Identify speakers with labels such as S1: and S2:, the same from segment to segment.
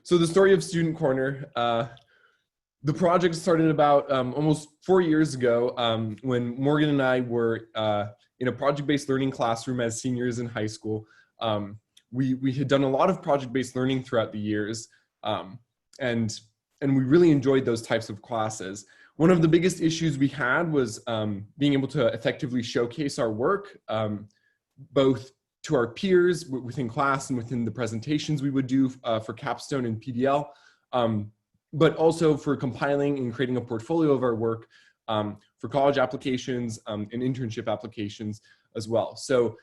S1: So the story of Student Corner, the project started about almost 4 years ago when Morgan and I were in a project-based learning classroom as seniors in high school. We had done a lot of project-based learning throughout the years, and we really enjoyed those types of classes. One of the biggest issues we had was being able to effectively showcase our work, both to our peers within class and within the presentations we would do for capstone and PBL, but also for compiling and creating a portfolio of our work for college applications and internship applications as well. So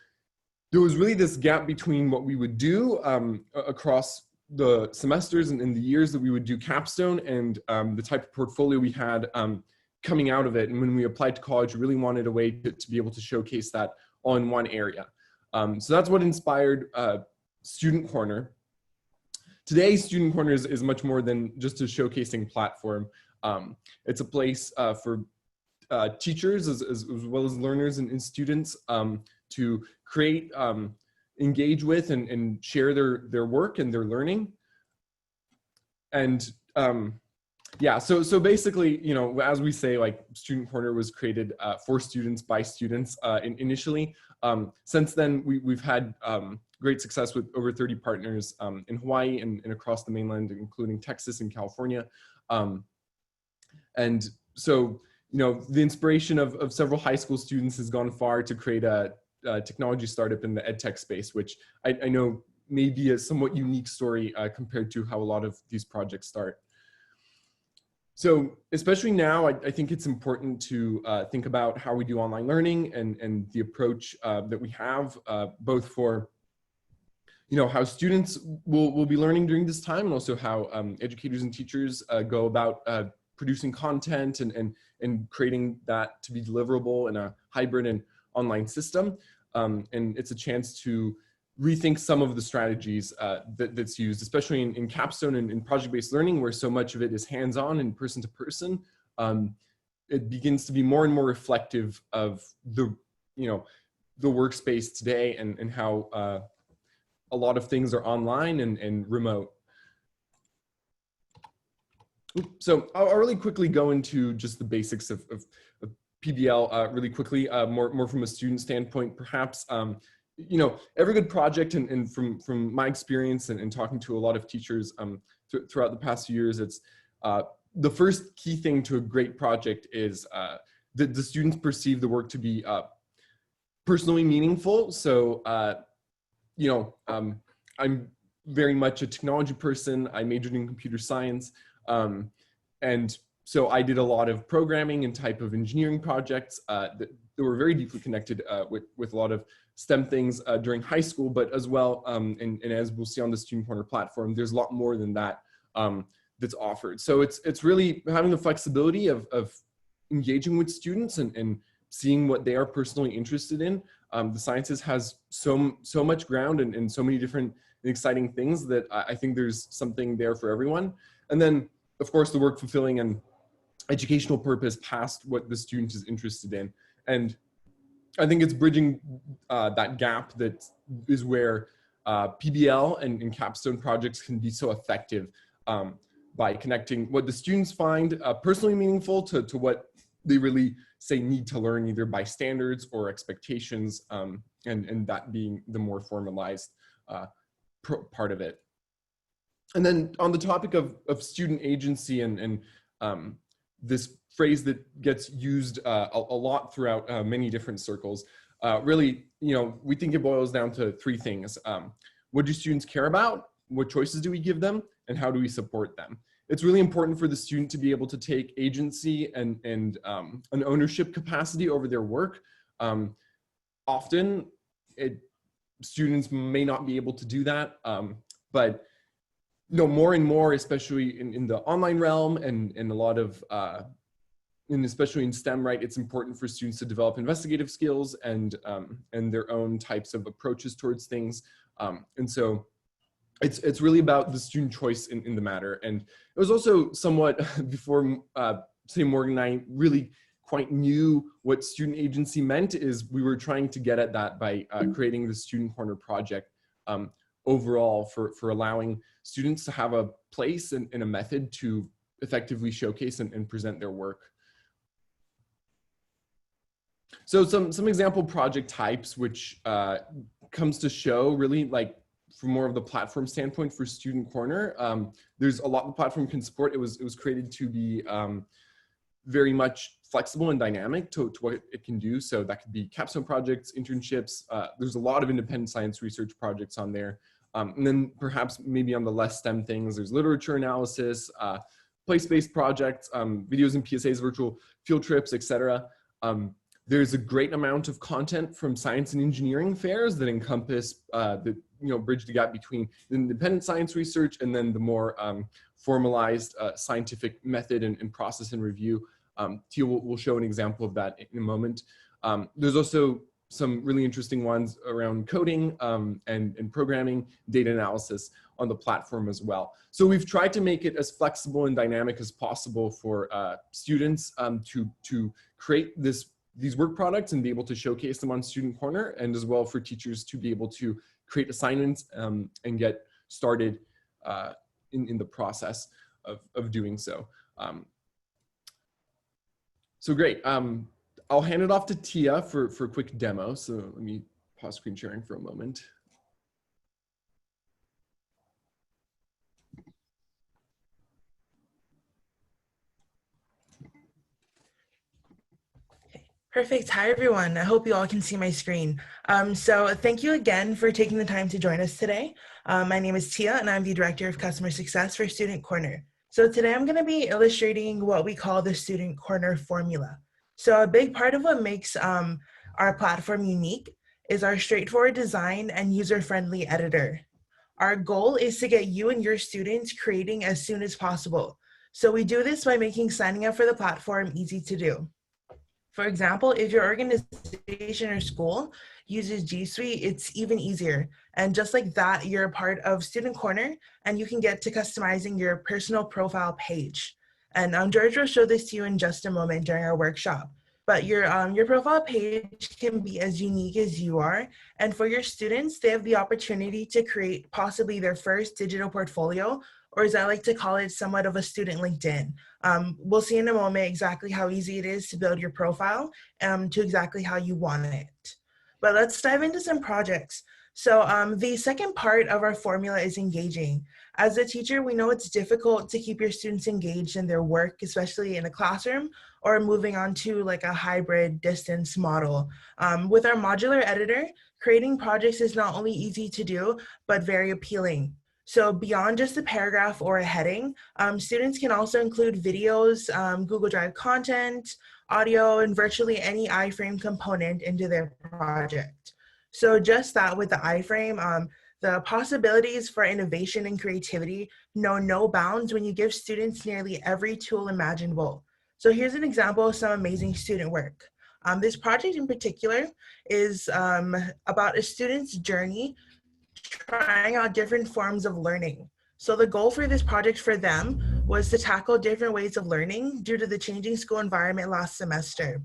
S1: there was really this gap between what we would do across the semesters and in the years that we would do capstone and the type of portfolio we had coming out of it. And when we applied to college, we really wanted a way to be able to showcase that all in one area. So that's what inspired Student Corner. Today, Student Corner is much more than just a showcasing platform. It's a place for teachers as well as learners and students to create, engage with and share their work and their learning. And yeah, so basically, you know, as we say, like Student Corner was created for students by students initially. Since then, we've had great success with over 30 partners in Hawaii and across the mainland, including Texas and California. And so, you know, the inspiration of several high school students has gone far to create a technology startup in the edtech space, which I know may be a somewhat unique story compared to how a lot of these projects start. So especially now, I think it's important to think about how we do online learning and the approach that we have, both for, you know, how students will be learning during this time, and also how educators and teachers go about producing content and creating that to be deliverable in a hybrid and online system. And it's a chance to rethink some of the strategies that's used, especially in capstone and in project-based learning, where so much of it is hands-on and person-to-person. It begins to be more and more reflective of the, you know, the workspace today and how a lot of things are online and remote. So I'll really quickly go into just the basics of PBL really quickly, more from a student standpoint, perhaps. You know, every good project, and from my experience and talking to a lot of teachers throughout the past few years, it's the first key thing to a great project is that the students perceive the work to be personally meaningful. So, you know, I'm very much a technology person. I majored in computer science. And so I did a lot of programming and type of engineering projects that were very deeply connected with a lot of STEM things during high school, but as well, and as we'll see on the Student Corner platform, there's a lot more than that that's offered. So it's really having the flexibility of engaging with students and seeing what they are personally interested in. The sciences has so much ground and so many different and exciting things that I think there's something there for everyone. And then, of course, the work fulfilling an educational purpose past what the student is interested in. And I think it's bridging that gap that is where PBL and capstone projects can be so effective by connecting what the students find personally meaningful to what they really say need to learn, either by standards or expectations, and that being the more formalized part of it. And then on the topic of student agency and this phrase that gets used a lot throughout many different circles, really, you know, we think it boils down to three things. What do students care about? What choices do we give them? And how do we support them? It's really important for the student to be able to take agency and an ownership capacity over their work. Often, students may not be able to do that, but you know, more and more, especially in the online realm and a lot of, and especially in STEM, right, it's important for students to develop investigative skills and their own types of approaches towards things. And so it's really about the student choice in the matter. And it was also somewhat before, say, Morgan and I really quite knew what student agency meant, is we were trying to get at that by creating the Student Corner project overall for allowing students to have a place and a method to effectively showcase and present their work. So some example project types, which comes to show really like from more of the platform standpoint for Student Corner. There's a lot the platform can support. It was created to be very much flexible and dynamic to what it can do. So that could be capstone projects, internships. There's a lot of independent science research projects on there. And then perhaps maybe on the less STEM things, there's literature analysis, place-based projects, videos and PSAs, virtual field trips, etc. There's a great amount of content from science and engineering fairs that encompass bridge the gap between independent science research and then the more formalized scientific method and process and review. Tia will show an example of that in a moment. There's also some really interesting ones around coding and programming, data analysis on the platform as well. So we've tried to make it as flexible and dynamic as possible for students to create these work products and be able to showcase them on Student Corner, and as well for teachers to be able to create assignments and get started in the process of doing so. So great. I'll hand it off to Tia for a quick demo. So let me pause screen sharing for a moment.
S2: Perfect. Hi, everyone. I hope you all can see my screen. So thank you again for taking the time to join us today. My name is Tia, and I'm the Director of Customer Success for Student Corner. So today I'm going to be illustrating what we call the Student Corner formula. So a big part of what makes our platform unique is our straightforward design and user-friendly editor. Our goal is to get you and your students creating as soon as possible. So we do this by making signing up for the platform easy to do. For example, if your organization or school uses G Suite, it's even easier. And just like that, you're a part of Student Corner and you can get to customizing your personal profile page. And George will show this to you in just a moment during our workshop. But your profile page can be as unique as you are. And for your students, they have the opportunity to create possibly their first digital portfolio, or as I like to call it, somewhat of a student LinkedIn. We'll see in a moment exactly how easy it is to build your profile to exactly how you want it. But let's dive into some projects. So the second part of our formula is engaging. As a teacher, we know it's difficult to keep your students engaged in their work, especially in a classroom, or moving on to like a hybrid distance model. With our modular editor, creating projects is not only easy to do, but very appealing. So beyond just a paragraph or a heading, students can also include videos, Google Drive content, audio, and virtually any iframe component into their project. So just that with the iframe, the possibilities for innovation and creativity know no bounds when you give students nearly every tool imaginable. So here's an example of some amazing student work. This project in particular is about a student's journey trying out different forms of learning. So the goal for this project for them was to tackle different ways of learning due to the changing school environment last semester.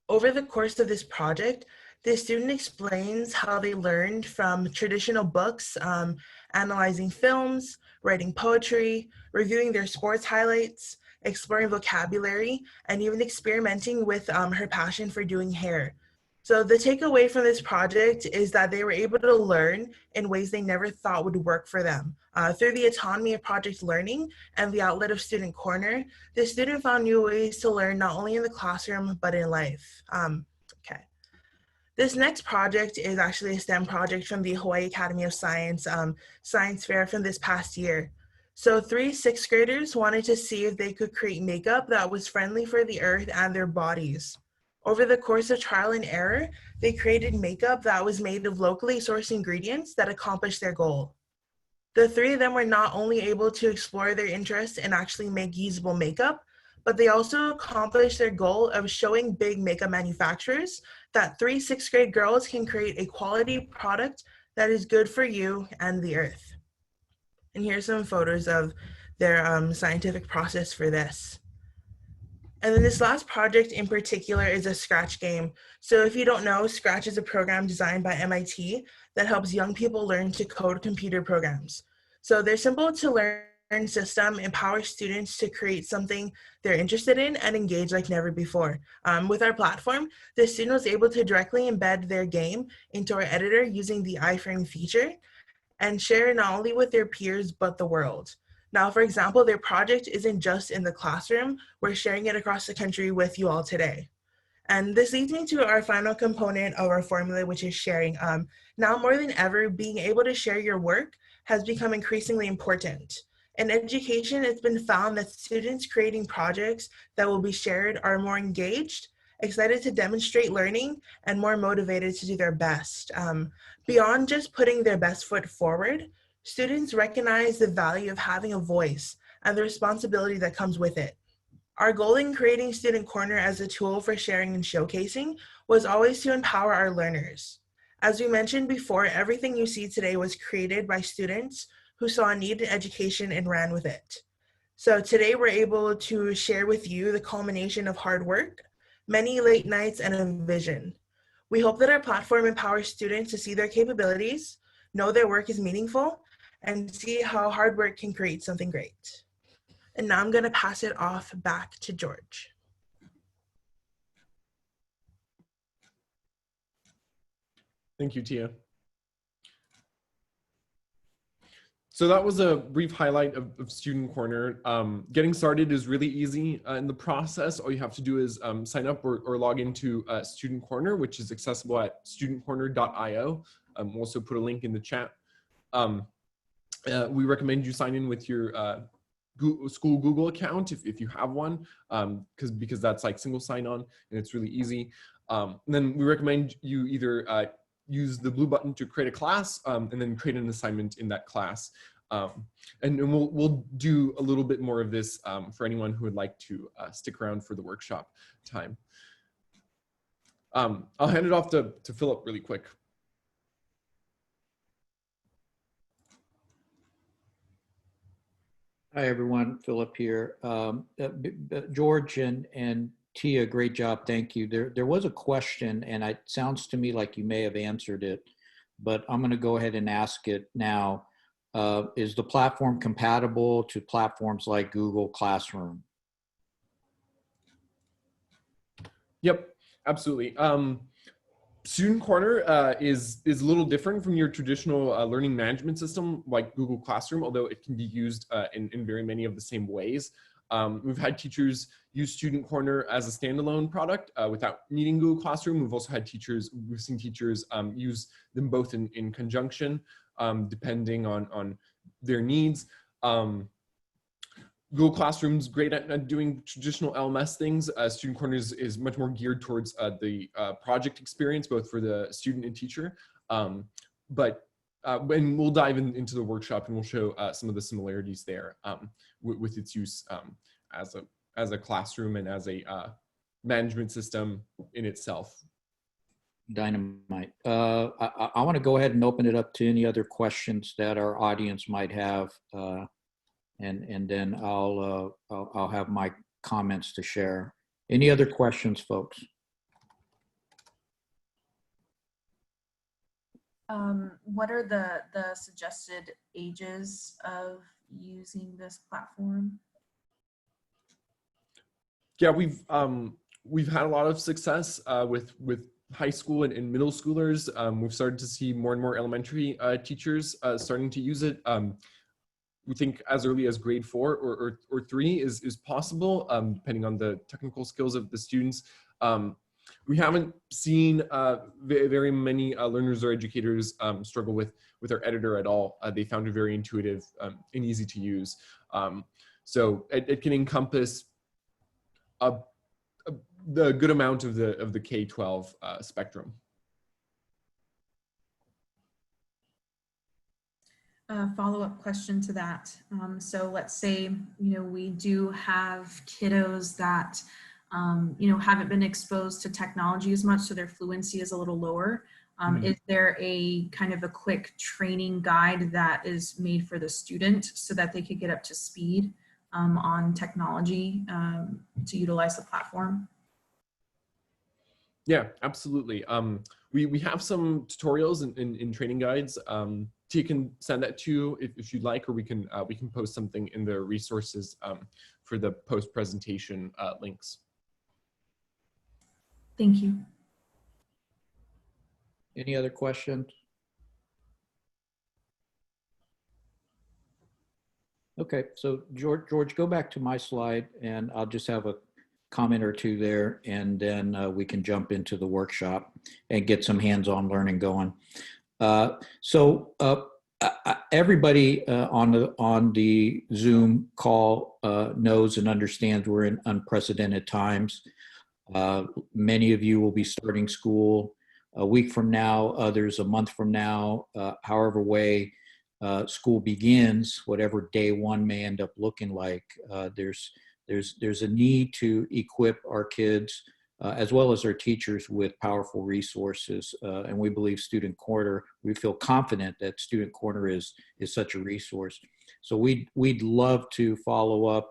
S2: Over the course of this project, the student explains how they learned from traditional books, analyzing films, writing poetry, reviewing their sports highlights, exploring vocabulary, and even experimenting with her passion for doing hair. So the takeaway from this project is that they were able to learn in ways they never thought would work for them. Through the autonomy of project learning and the outlet of Student Corner, the student found new ways to learn not only in the classroom, but in life. Okay. This next project is actually a STEM project from the Hawaii Academy of Science science fair from this past year. So 3 sixth graders wanted to see if they could create makeup that was friendly for the earth and their bodies. Over the course of trial and error, they created makeup that was made of locally sourced ingredients that accomplished their goal. The 3 of them were not only able to explore their interest and actually make usable makeup, but they also accomplished their goal of showing big makeup manufacturers that 3 sixth grade girls can create a quality product that is good for you and the earth. And here's some photos of their scientific process for this. And then this last project in particular is a Scratch game. So if you don't know, Scratch is a program designed by MIT that helps young people learn to code computer programs. So their simple to learn system empowers students to create something they're interested in and engage like never before. With our platform, the student was able to directly embed their game into our editor using the iframe feature and share not only with their peers, but the world. Now, for example, their project isn't just in the classroom, we're sharing it across the country with you all today. And this leads me to our final component of our formula, which is sharing. Now more than ever, being able to share your work has become increasingly important. In education, it's been found that students creating projects that will be shared are more engaged, excited to demonstrate learning, and more motivated to do their best. Beyond just putting their best foot forward, students recognize the value of having a voice and the responsibility that comes with it. Our goal in creating Student Corner as a tool for sharing and showcasing was always to empower our learners. As we mentioned before, everything you see today was created by students who saw a need in education and ran with it. So today we're able to share with you the culmination of hard work, many late nights, and a vision. We hope that our platform empowers students to see their capabilities, know their work is meaningful, and see how hard work can create something great. And now I'm going to pass it off back to George.
S1: Thank you, Tia. So that was a brief highlight of Student Corner. Getting started is really easy in the process. All you have to do is sign up or log into Student Corner, which is accessible at studentcorner.io. We'll also put a link in the chat. We recommend you sign in with your school Google account if you have one, because that's like single sign-on and it's really easy. And then we recommend you either use the blue button to create a class and then create an assignment in that class. And we'll do a little bit more of this for anyone who would like to stick around for the workshop time. I'll hand it off to Phillip really quick.
S3: Hi, everyone. Phillip here. George and Tia, great job. Thank you. There was a question, and it sounds to me like you may have answered it, but I'm going to go ahead and ask it now. Is the platform compatible to platforms like Google Classroom?
S1: Yep, absolutely. Student Corner is a little different from your traditional learning management system like Google Classroom, although it can be used in very many of the same ways. We've had teachers use Student Corner as a standalone product without needing Google Classroom. We've also had we've seen teachers use them both in conjunction, depending on their needs. Google Classroom's great at doing traditional LMS things. Student Corner is much more geared towards the project experience, both for the student and teacher. And we'll dive into the workshop and we'll show some of the similarities there with its use as a classroom and as a management system in itself.
S3: Dynamite. I want to go ahead and open it up to any other questions that our audience might have. And then I'll have my comments to share. Any other questions, folks?
S4: What are the suggested ages of using this platform?
S1: Yeah, we've had a lot of success with high school and middle schoolers. We've started to see more and more elementary teachers starting to use it. We think as early as grade 4 or 3 is possible, depending on the technical skills of the students. We haven't seen very many learners or educators struggle with our editor at all. They found it very intuitive and easy to use. So it can encompass the good amount of the K-12 spectrum.
S4: Follow-up question to that. So let's say, we do have kiddos that, haven't been exposed to technology as much, so their fluency is a little lower. Is there a kind of a quick training guide that is made for the student so that they could get up to speed on technology to utilize the platform?
S1: Yeah, absolutely. we have some tutorials in training guides. Tia can send that to you if you'd like, or we can post something in the resources for the post-presentation links.
S4: Thank you.
S3: Any other questions? Okay, so George, go back to my slide and I'll just have a comment or two there, and then we can jump into the workshop and get some hands-on learning going. Everybody on the Zoom call knows and understands we're in unprecedented times. Many of you will be starting school a week from now, others a month from now, however way school begins, whatever day one may end up looking like. There's a need to equip our kids as well as our teachers with powerful resources. And we believe Student Corner, we feel confident that Student Corner is such a resource. So we'd love to follow up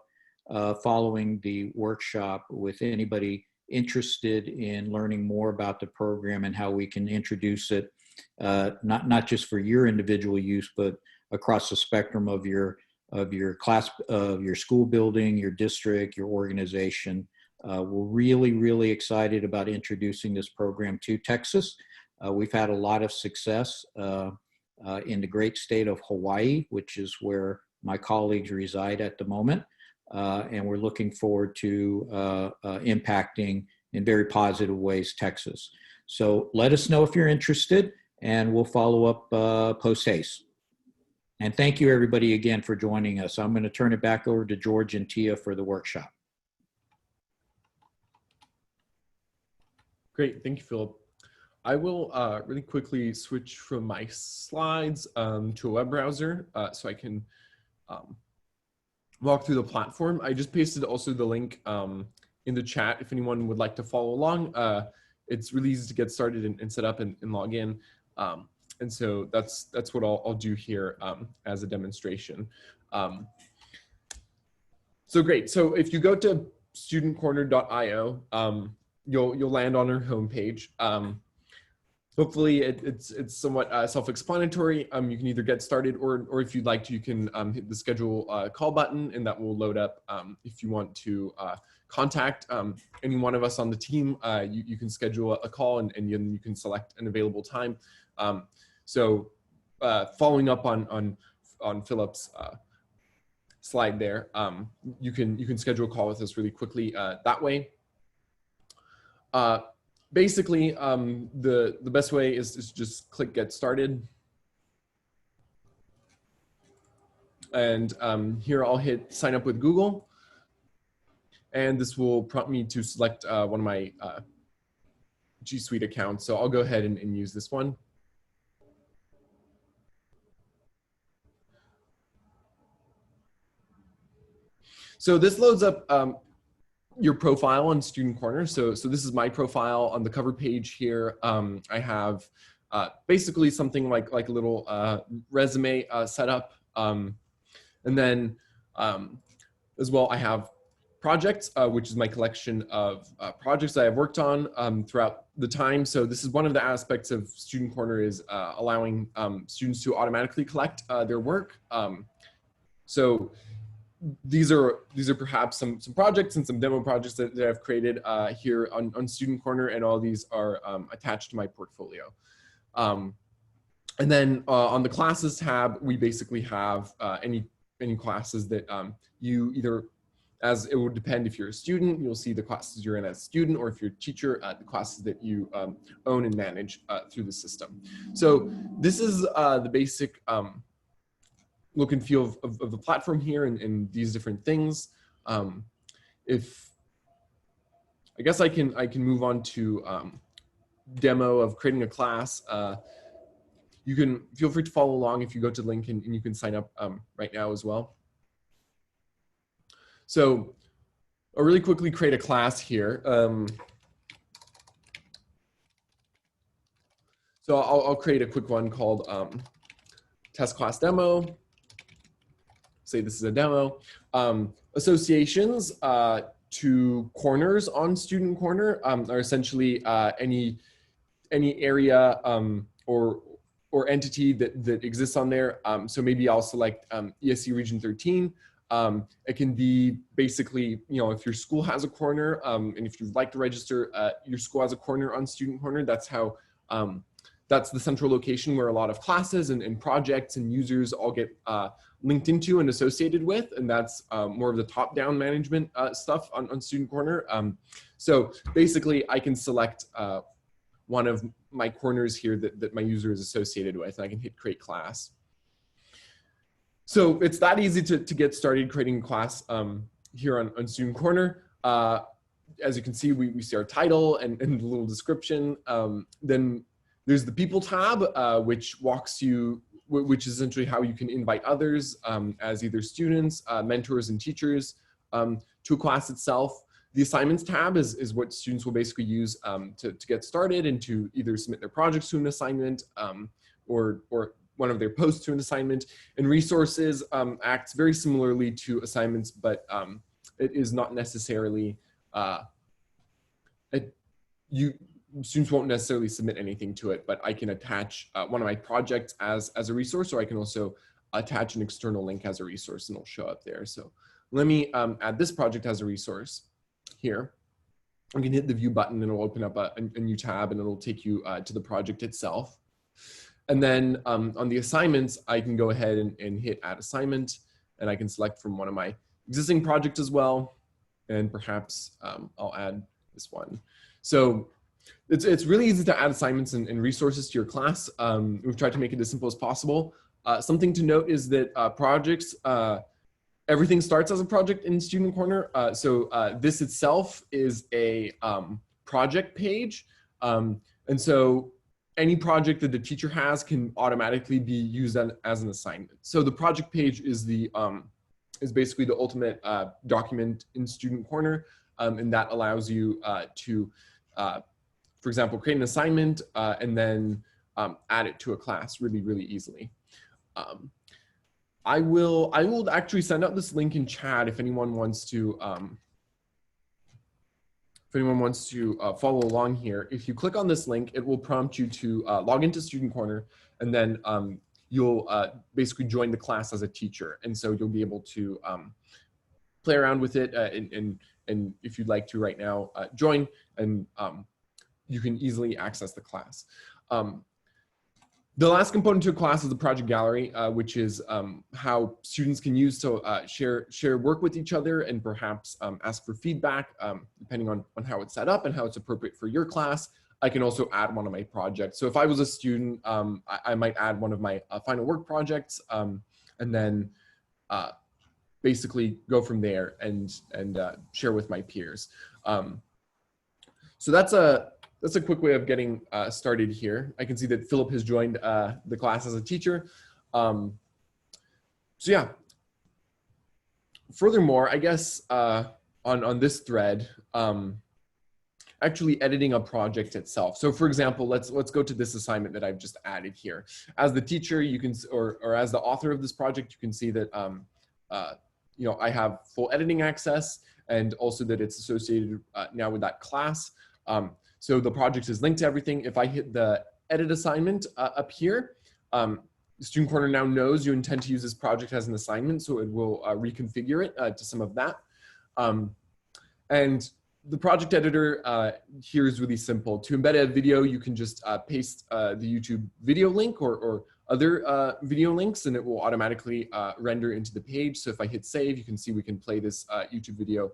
S3: following the workshop with anybody interested in learning more about the program and how we can introduce it, not just for your individual use, but across the spectrum of your class, of your school building, your district, your organization. We're really, really excited about introducing this program to Texas. We've had a lot of success in the great state of Hawaii, which is where my colleagues reside at the moment. And we're looking forward to impacting in very positive ways Texas. So let us know if you're interested, and we'll follow up post-haste. And thank you everybody again for joining us. I'm going to turn it back over to George and Tia for the workshop.
S1: Great, thank you, Philip. I will really quickly switch from my slides to a web browser so I can walk through the platform. I just pasted also the link in the chat if anyone would like to follow along. It's really easy to get started and set up and log in. And so that's what I'll do here as a demonstration. So great. So if you go to studentcorner.io, you'll land on our homepage. Hopefully it's somewhat self-explanatory. You can either get started, or if you'd like to, you can hit the schedule call button, and that will load up. If you want to contact any one of us on the team, you can schedule a call, and then you can select an available time. So following up on Philip's slide there, you can schedule a call with us really quickly that way. Basically, the best way is to just click Get Started. And here I'll hit Sign Up with Google. And this will prompt me to select one of my G Suite accounts. So I'll go ahead and use this one. So this loads up your profile on Student Corner. So this is my profile on the cover page here. I have basically something like a little resume set up. And then as well, I have projects, which is my collection of projects that I've worked on throughout the time. So this is one of the aspects of Student Corner, is allowing students to automatically collect their work. So these are perhaps some projects and some demo projects that I've created here on Student Corner, and all these are attached to my portfolio. And then on the classes tab, we basically have any classes that you either, as it would depend if you're a student, you'll see the classes you're in as a student, or if you're a teacher, the classes that you own and manage through the system. So this is the basic look and feel of the platform here, and these different things. If I guess I can move on to demo of creating a class. You can feel free to follow along if you go to the link, and you can sign up right now as well. So I'll really quickly create a class here. So I'll create a quick one called test class demo. Say this is a demo. Associations to corners on Student Corner are essentially any any area or entity that exists on there. So maybe I'll select ESC Region 13. It can be basically, if your school has a corner, and if you'd like to register, your school has a corner on Student Corner. That's how, that's the central location where a lot of classes and projects and users all get linked into and associated with. And that's more of the top-down management stuff on Student Corner. So basically, I can select one of my corners here that my user is associated with, and I can hit create class. So it's that easy to get started creating a class here on Student Corner. As you can see, we see our title and a little description. Then there's the People tab, which walks you, which is essentially how you can invite others as either students, mentors, and teachers to a class itself. The Assignments tab is what students will basically use to get started and to either submit their projects to an assignment or one of their posts to an assignment. And Resources acts very similarly to assignments, but it is not necessarily, students won't necessarily submit anything to it, but I can attach one of my projects as a resource, or I can also attach an external link as a resource and it'll show up there. So let me add this project as a resource here. I can hit the view button and it'll open up a new tab and it'll take you to the project itself. And then on the assignments, I can go ahead and hit add assignment, and I can select from one of my existing projects as well. And perhaps I'll add this one. So it's really easy to add assignments and resources to your class. We've tried to make it as simple as possible. Something to note is that projects, everything starts as a project in Student Corner. So this itself is a project page. And so any project that the teacher has can automatically be used as an assignment. So the project page is is basically the ultimate document in Student Corner, and that allows you to, for example, create an assignment and then add it to a class really easily. I will actually send out this link in chat if anyone wants to. If anyone wants to follow along here, if you click on this link, it will prompt you to log into Student Corner, and then you'll basically join the class as a teacher. And so you'll be able to play around with it, and if you'd like to right now, join, and you can easily access the class. The last component to a class is the project gallery, which is how students can use to share work with each other and perhaps ask for feedback, depending on how it's set up and how it's appropriate for your class. I can also add one of my projects. So if I was a student, I might add one of my final work projects, and then basically go from there and share with my peers. So that's a quick way of getting started here. I can see that Philip has joined the class as a teacher. So yeah. Furthermore, I guess on this thread, actually editing a project itself. So for example, let's go to this assignment that I've just added here. As the teacher, you can, or as the author of this project, you can see that I have full editing access, and also that it's associated now with that class. So the project is linked to everything. If I hit the edit assignment up here, Student Corner now knows you intend to use this project as an assignment, so it will reconfigure it to some of that. And the project editor here is really simple. To embed a video, you can just paste the YouTube video link or other video links, and it will automatically render into the page. So if I hit save, you can see we can play this YouTube video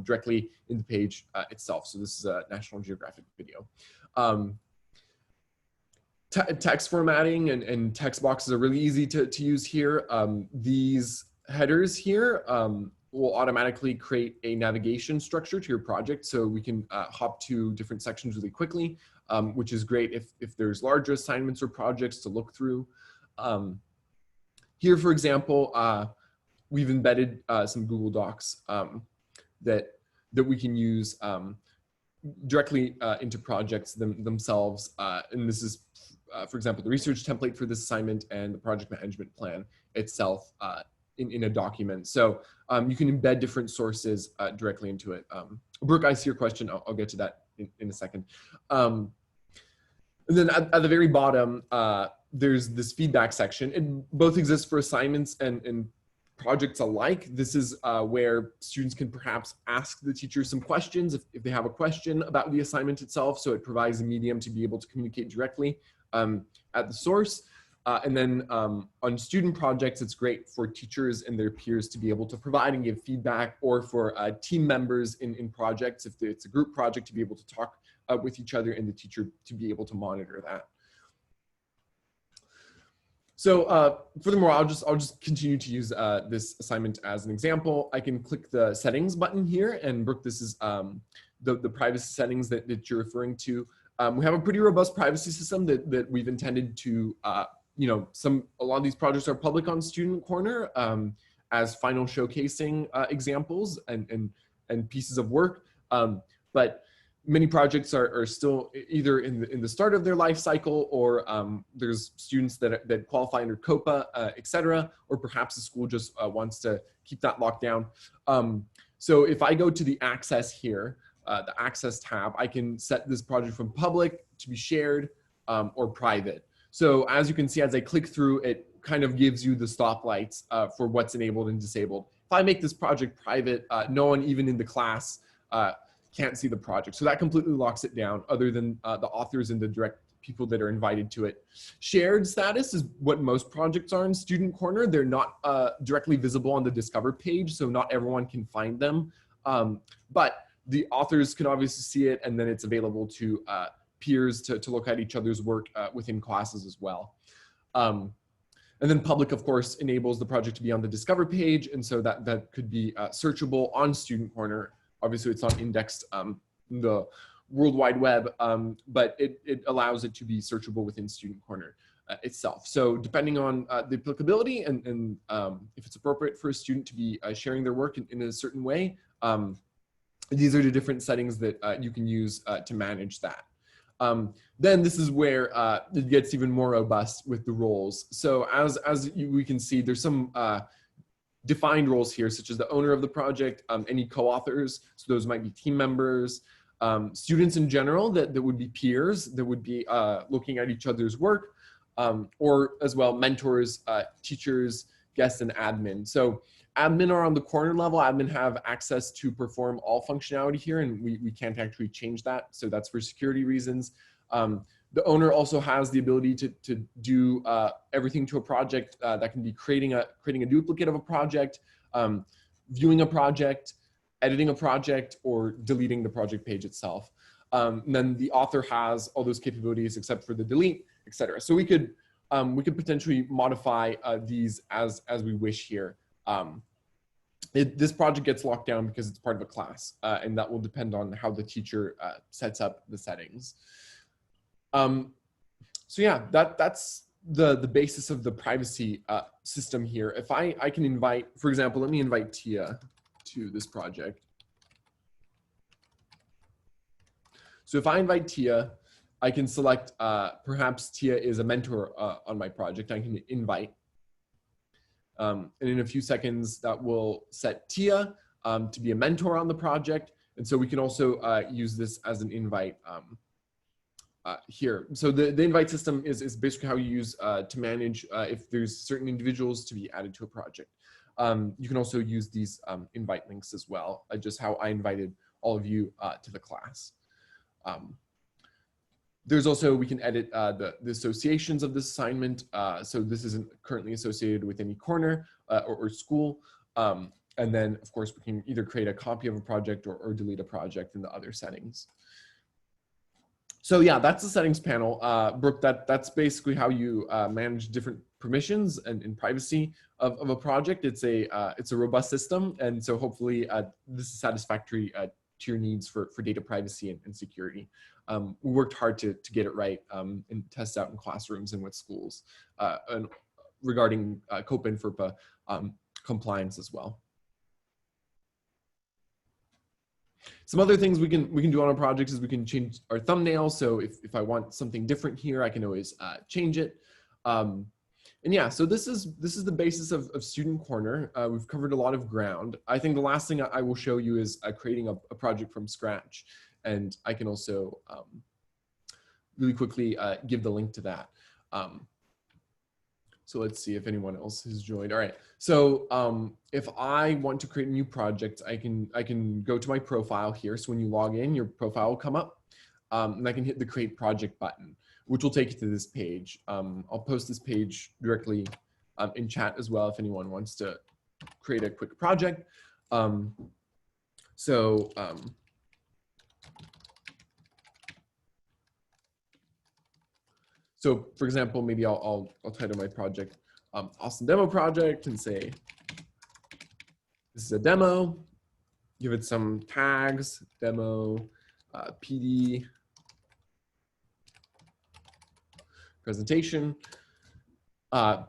S1: directly in the page itself. So this is a National Geographic video. Text formatting and text boxes are really easy to use here. These headers here will automatically create a navigation structure to your project, so we can hop to different sections really quickly, which is great if there's larger assignments or projects to look through. Here, for example, we've embedded some Google Docs that we can use directly into projects themselves. And this is, for example, the research template for this assignment and the project management plan itself in a document. So you can embed different sources directly into it. Brooke, I see your question. I'll get to that in a second. And then at the very bottom, there's this feedback section. It both exists for assignments and projects alike. This is where students can perhaps ask the teacher some questions if they have a question about the assignment itself. So it provides a medium to be able to communicate directly at the source. And then on student projects, it's great for teachers and their peers to be able to provide and give feedback, or for team members in projects, if it's a group project, to be able to talk with each other and the teacher to be able to monitor that. So furthermore, I'll just continue to use this assignment as an example. I can click the settings button here, and Brooke, this is the privacy settings that you're referring to. We have a pretty robust privacy system that we've intended to, you know, a lot of these projects are public on Student Corner as final showcasing examples and pieces of work. But many projects are still either in the start of their life cycle, or there's students that qualify under COPA, et cetera, or perhaps the school just wants to keep that locked down. So if I go to the access here, the access tab, I can set this project from public to be shared or private. So as you can see, as I click through, it kind of gives you the stoplights for what's enabled and disabled. If I make this project private, no one even in the class can't see the project. So that completely locks it down, other than the authors and the direct people that are invited to it. Shared status is what most projects are in Student Corner. They're not directly visible on the Discover page, so not everyone can find them. But the authors can obviously see it, and then it's available to peers to look at each other's work within classes as well. And then public, of course, enables the project to be on the Discover page, and so that could be searchable on Student Corner. Obviously, it's not indexed in the World Wide Web, but it allows it to be searchable within Student Corner itself. So depending on the applicability and if it's appropriate for a student to be sharing their work in a certain way, these are the different settings that you can use to manage that. Then this is where it gets even more robust with the roles. So we can see, there's some defined roles here, such as the owner of the project, any co-authors, so those might be team members, students in general that would be peers, that would be looking at each other's work, or as well mentors, teachers, guests, and admin. So admin are on the corner level. Admin have access to perform all functionality here, and we can't actually change that, so that's for security reasons. The owner also has the ability to do everything to a project. That can be creating a duplicate of a project, viewing a project, editing a project, or deleting the project page itself. And then the author has all those capabilities except for the delete, etc. So we could potentially modify these as we wish here. This project gets locked down because it's part of a class, and that will depend on how the teacher sets up the settings. So yeah, that's the basis of the privacy system here. If I can invite, for example, let me invite Tia to this project. So if I invite Tia, I can select, perhaps Tia is a mentor on my project. I can invite. And in a few seconds, that will set Tia to be a mentor on the project. And so we can also use this as an invite here. So the invite system is basically how you use to manage if there's certain individuals to be added to a project. You can also use these invite links as well, just how I invited all of you to the class. There's also, we can edit the associations of this assignment. So this isn't currently associated with any corner or school. And then, of course, we can either create a copy of a project or delete a project in the other settings. So yeah, that's the settings panel. Brooke, that's basically how you manage different permissions and privacy of a project. It's a robust system, and so hopefully this is satisfactory to your needs for data privacy and security. We worked hard to get it right and test out in classrooms and with schools and regarding COPA and FERPA compliance as well. Some other things we can do on our projects is we can change our thumbnail. So if I want something different here, I can always change it. And yeah, so this is the basis of Student Corner. We've covered a lot of ground. I think the last thing I will show you is creating a project from scratch. And I can also really quickly give the link to that. So let's see if anyone else has joined. All right. So if I want to create a new project, I can go to my profile here. So when you log in, your profile will come up, and I can hit the Create Project button, which will take you to this page. I'll post this page directly in chat as well if anyone wants to create a quick project. So for example, maybe I'll title my project Awesome Demo Project and say, this is a demo, give it some tags, demo, PD, presentation.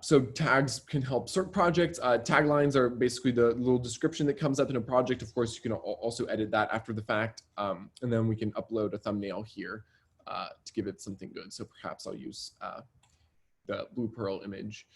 S1: So tags can help sort projects. Taglines are basically the little description that comes up in a project. Of course, you can also edit that after the fact. And then we can upload a thumbnail here to give it something good. So perhaps I'll use the Blue Pearl image.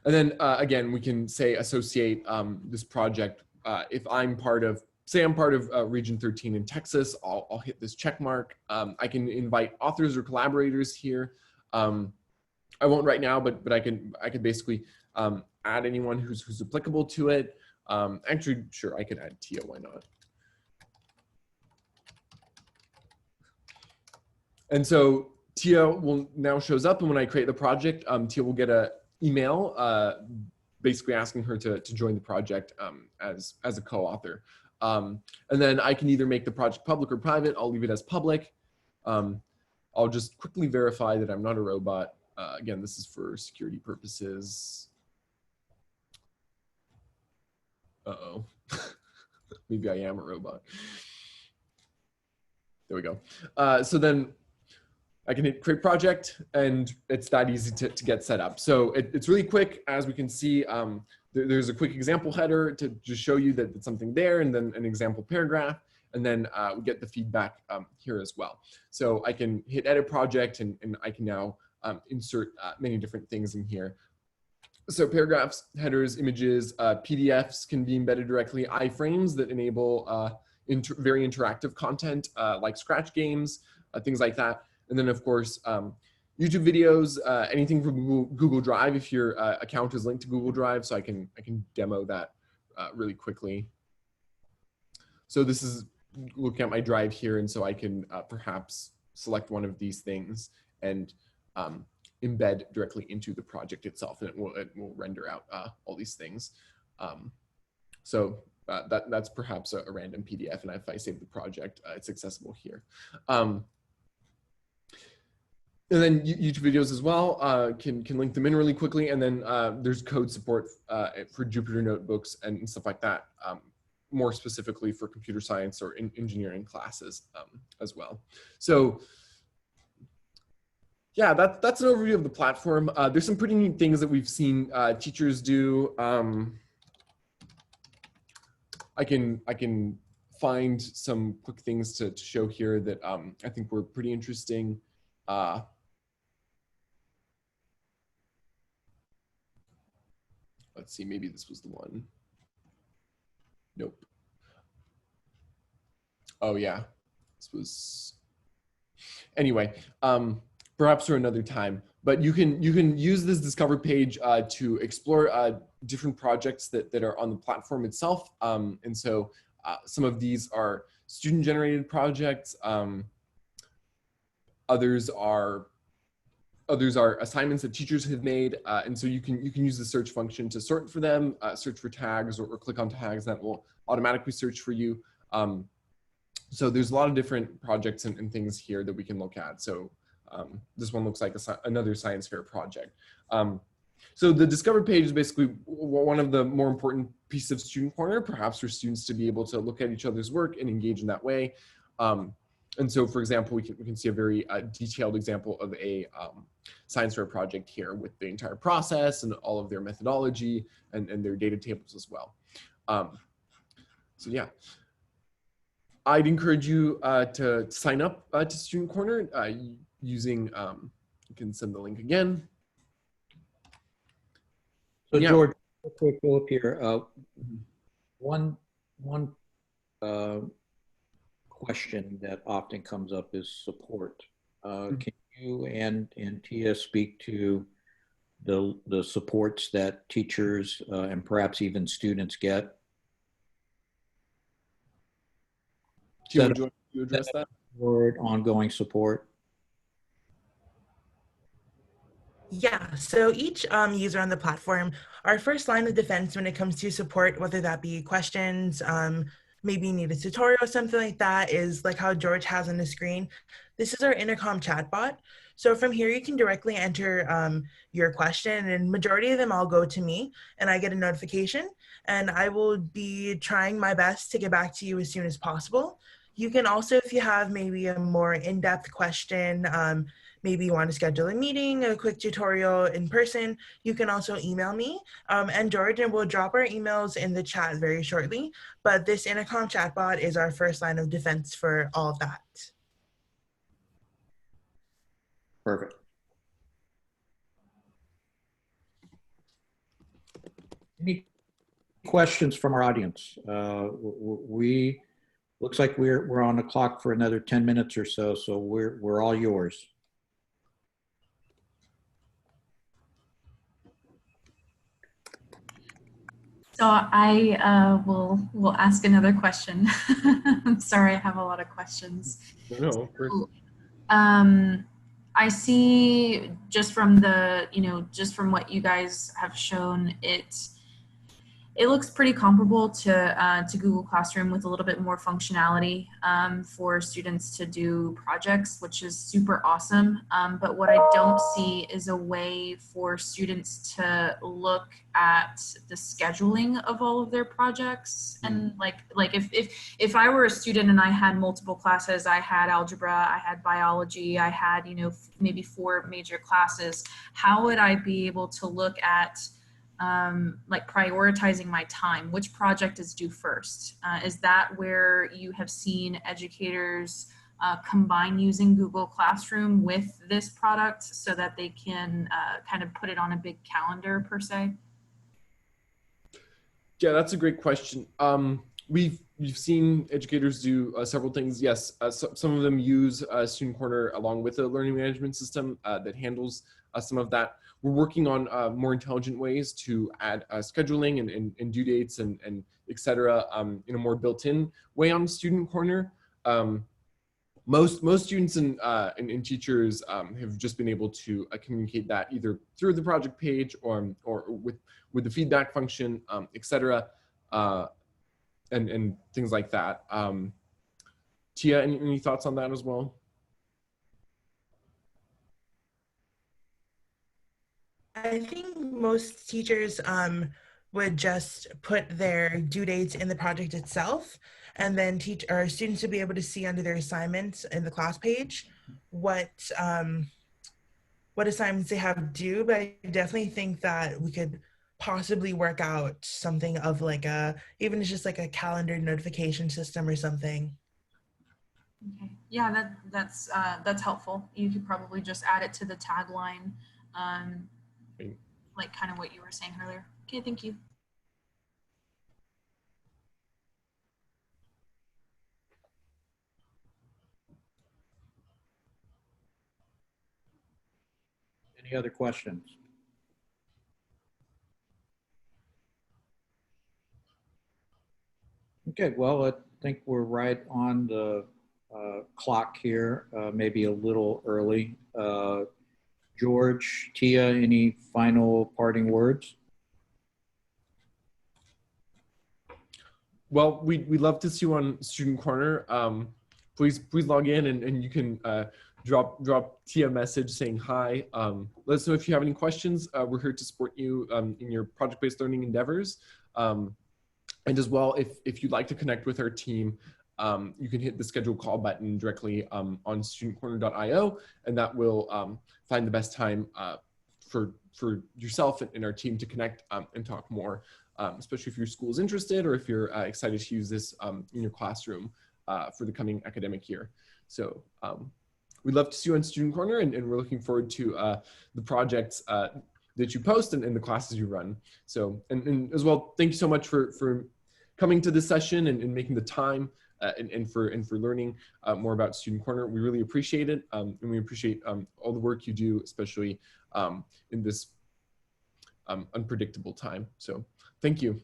S1: And then again, we can say associate this project. If I'm part of, say I'm part of Region 13 in Texas, I'll hit this check mark. I can invite authors or collaborators here. I won't right now, but I can basically add anyone who's applicable to it. Actually, sure, I could add Tia, why not? And so Tia will now shows up, and when I create the project, Tia will get an email basically asking her to join the project as a co-author. And then I can either make the project public or private. I'll leave it as public. I'll just quickly verify that I'm not a robot. Again, this is for security purposes. Uh-oh. Maybe I am a robot. There we go. So then I can hit create project, and it's that easy to get set up. So it's really quick. As we can see, there's a quick example header to just show you that it's something there, and then an example paragraph, and then we get the feedback here as well. So I can hit edit project, and I can now insert many different things in here. So paragraphs, headers, images, PDFs can be embedded directly, iframes that enable very interactive content like scratch games, things like that. And then of course, YouTube videos, anything from Google Drive if your account is linked to Google Drive. So I can demo that really quickly. So this is looking at my drive here, and so I can perhaps select one of these things and embed directly into the project itself, and it will render out all these things. So that's perhaps a random PDF, and if I save the project, it's accessible here. And then YouTube videos as well, can link them in really quickly. And then there's code support for Jupyter notebooks and stuff like that, more specifically for computer science or engineering classes as well. So yeah, that's an overview of the platform. There's some pretty neat things that we've seen teachers do. I can find some quick things to show here that I think were pretty interesting. Let's see, maybe this was the one. Nope. Oh yeah, this was, anyway, perhaps for another time. But you can use this Discover page to explore different projects that are on the platform itself. And so some of these are student-generated projects. Others are assignments that teachers have made, and so you can use the search function to sort for them, search for tags, or click on tags that will automatically search for you. So there's a lot of different projects and things here that we can look at. So this one looks like another science fair project. So the Discover page is basically one of the more important pieces of Student Corner, perhaps for students to be able to look at each other's work and engage in that way. And so, for example, we can see a very detailed example of a science fair project here with the entire process and all of their methodology and their data tables as well. So yeah, I'd encourage you to sign up to Student Corner using, you can send the link again.
S3: So
S1: yeah.
S3: George, real quick, Phillip here. One question that often comes up is support. Can you and Tia speak to the supports that teachers and perhaps even students get?
S1: Tia, would you want to address that?
S3: Or ongoing support?
S2: Yeah, so each user on the platform, our first line of defense when it comes to support, whether that be questions, maybe you need a tutorial or something like that, is like how George has on the screen. This is our intercom chatbot. So from here, you can directly enter your question, and majority of them all go to me, and I get a notification, and I will be trying my best to get back to you as soon as possible. You can also, if you have maybe a more in-depth question, maybe you want to schedule a meeting, a quick tutorial in person, you can also email me. And Jordan will drop our emails in the chat very shortly. But this intercom chatbot is our first line of defense for all of that.
S3: Perfect. Any questions from our audience? Looks like we're on the clock for another 10 minutes or so, so we're all yours.
S4: So I will ask another question. I'm sorry, I have a lot of questions.
S1: No, of course.
S4: I see just from the, just from what you guys have shown, it looks pretty comparable to Google Classroom with a little bit more functionality for students to do projects, which is super awesome. But what I don't see is a way for students to look at the scheduling of all of their projects. And like if I were a student and I had multiple classes, I had algebra, I had biology, I had, maybe 4 major classes, how would I be able to look at like prioritizing my time? Which project is due first? Is that where you have seen educators combine using Google Classroom with this product so that they can kind of put it on a big calendar per se?
S1: Yeah, that's a great question. We've seen educators do several things. Yes, some of them use Student Corner along with a learning management system that handles some of that. We're working on more intelligent ways to add scheduling and due dates and et cetera in a more built-in way on Student Corner. Most students and teachers have just been able to communicate that either through the project page or with the feedback function, et cetera, and things like that. Tia, any thoughts on that as well?
S2: I think most teachers would just put their due dates in the project itself, and then students would be able to see under their assignments in the class page what assignments they have due. But I definitely think that we could possibly work out something of like even just like a calendar notification system or something.
S4: Okay. Yeah, that's helpful. You could probably just add it to the tagline. Like kind of what you were saying earlier. Okay, thank you.
S3: Any other questions? Okay, well, I think we're right on the clock here, maybe a little early. George, Tia, any final parting words?
S1: Well, we'd love to see you on Student Corner. Please log in and you can drop Tia a message saying hi. Let us know if you have any questions. We're here to support you in your project-based learning endeavors. And as well, if you'd like to connect with our team, you can hit the schedule call button directly on studentcorner.io, and that will find the best time for yourself and our team to connect and talk more, especially if your school is interested or if you're excited to use this in your classroom for the coming academic year. So we'd love to see you on Student Corner, and we're looking forward to the projects that you post and the classes you run. So, and as well, thank you so much for coming to this session and making the time and for learning more about Student Corner. We really appreciate it, and we appreciate all the work you do, especially in this unpredictable time. So thank you.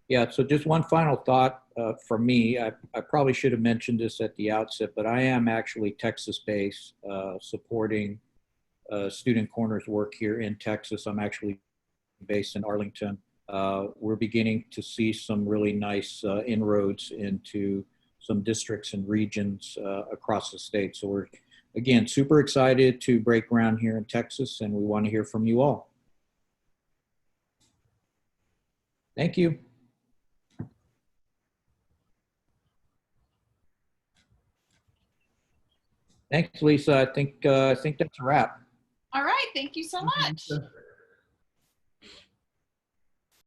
S3: Yeah, so just one final thought from me. I probably should have mentioned this at the outset, but I am actually Texas-based, supporting Student Corner's work here in Texas. I'm actually based in Arlington. We're beginning to see some really nice inroads into some districts and regions across the state. So we're, again, super excited to break ground here in Texas, and we want to hear from you all. Thank you. Thanks, Lisa. I think that's a wrap.
S5: All right. Thank you so much.